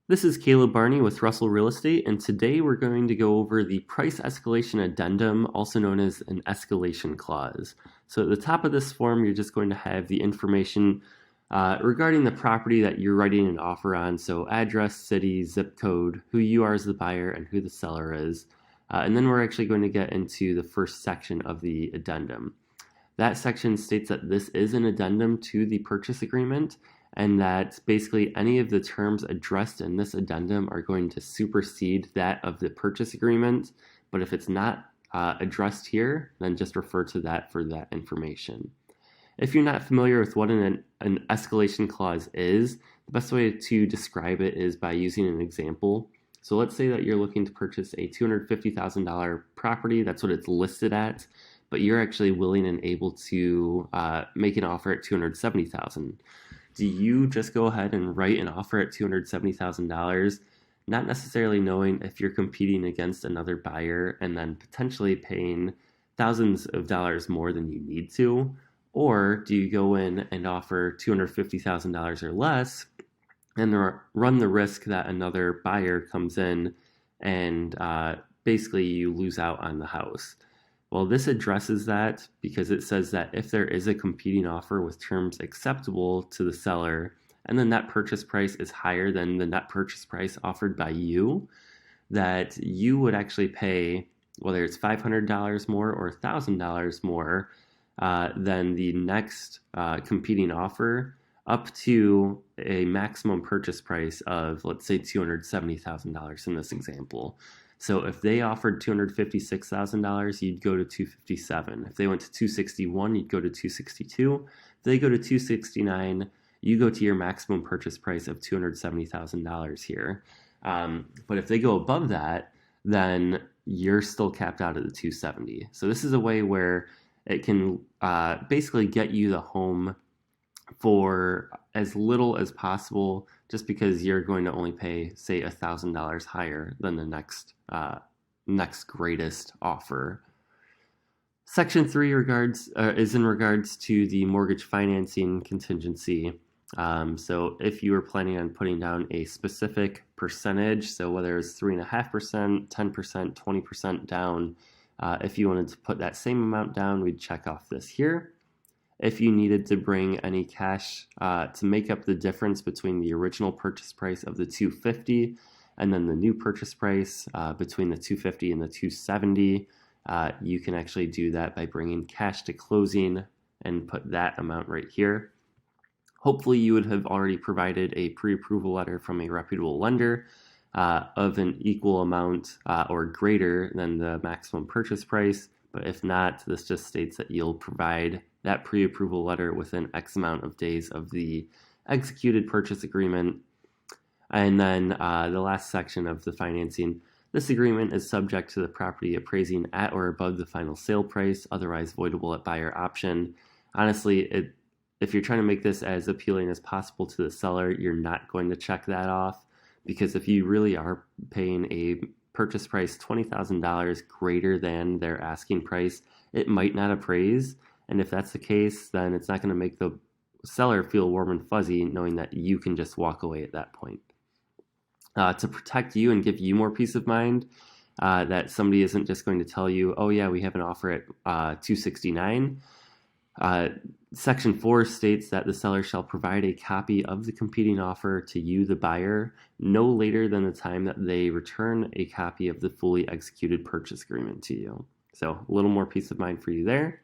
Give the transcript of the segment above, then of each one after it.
This is Caleb Barney with Russell Real Estate, and today we're going to go over the price escalation addendum, also known as an escalation clause. So at the top of this form, you're just going to have the information regarding the property that you're writing an offer on. So address, city, zip code, who you are as the buyer, and who the seller is. And then we're actually going to get into the first section of the addendum. That section states that this is an addendum to the purchase agreement, and that basically any of the terms addressed in this addendum are going to supersede that of the purchase agreement. But if it's not addressed here, then just refer to that for that information. If you're not familiar with what an escalation clause is, the best way to describe it is by using an example. So let's say that you're looking to purchase a $250,000 property. That's what it's listed at, but you're actually willing and able to make an offer at $270,000. Do you just go ahead and write an offer at $270,000, not necessarily knowing if you're competing against another buyer and then potentially paying thousands of dollars more than you need to? Or do you go in and offer $250,000 or less and run the risk that another buyer comes in and basically you lose out on the house? Well, this addresses that because it says that if there is a competing offer with terms acceptable to the seller and the net purchase price is higher than the net purchase price offered by you, that you would actually pay, whether it's $500 more or $1,000 more than the next competing offer, up to a maximum purchase price of, let's say, $270,000 in this example. So if they offered $256,000, you'd go to $257,000. If they went to $261,000, you'd go to $262,000. If they go to $269,000, you go to your maximum purchase price of $270,000 here. But if they go above that, then you're still capped out at the $270,000. So this is a way where it can basically get you the home for as little as possible, just because you're going to only pay, say, $1,000 higher than the next greatest offer. Section 3 is in regards to the mortgage financing contingency. So if you were planning on putting down a specific percentage, so whether it's 3.5%, 10%, 20% down, if you wanted to put that same amount down, we'd check off this here. If you needed to bring any cash to make up the difference between the original purchase price of the $250,000 and then the new purchase price between the $250,000 and the $270,000, you can actually do that by bringing cash to closing and put that amount right here. Hopefully you would have already provided a pre-approval letter from a reputable lender of an equal amount or greater than the maximum purchase price. But if not, this just states that you'll provide that pre-approval letter within X amount of days of the executed purchase agreement. And then the last section of the financing, this agreement is subject to the property appraising at or above the final sale price, otherwise voidable at buyer option. Honestly, if you're trying to make this as appealing as possible to the seller, you're not going to check that off, because if you really are paying a purchase price $20,000 greater than their asking price, it might not appraise. And if that's the case, then it's not going to make the seller feel warm and fuzzy knowing that you can just walk away at that point. To protect you and give you more peace of mind, that somebody isn't just going to tell you, oh yeah, we have an offer at $269,000. Section 4 states that the seller shall provide a copy of the competing offer to you, the buyer, no later than the time that they return a copy of the fully executed purchase agreement to you. So a little more peace of mind for you there.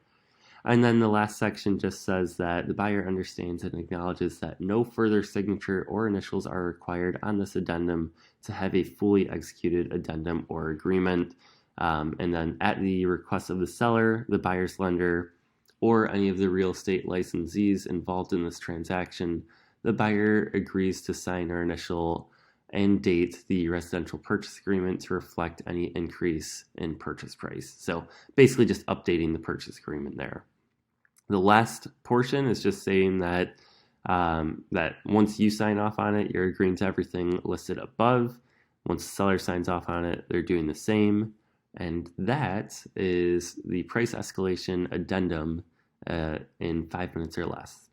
And then the last section just says that the buyer understands and acknowledges that no further signature or initials are required on this addendum to have a fully executed addendum or agreement. And then at the request of the seller, the buyer's lender, or any of the real estate licensees involved in this transaction, the buyer agrees to sign or initial and date the residential purchase agreement to reflect any increase in purchase price. So basically just updating the purchase agreement there. The last portion is just saying that that once you sign off on it, you're agreeing to everything listed above. Once the seller signs off on it, they're doing the same. And that is the price escalation addendum in 5 minutes or less.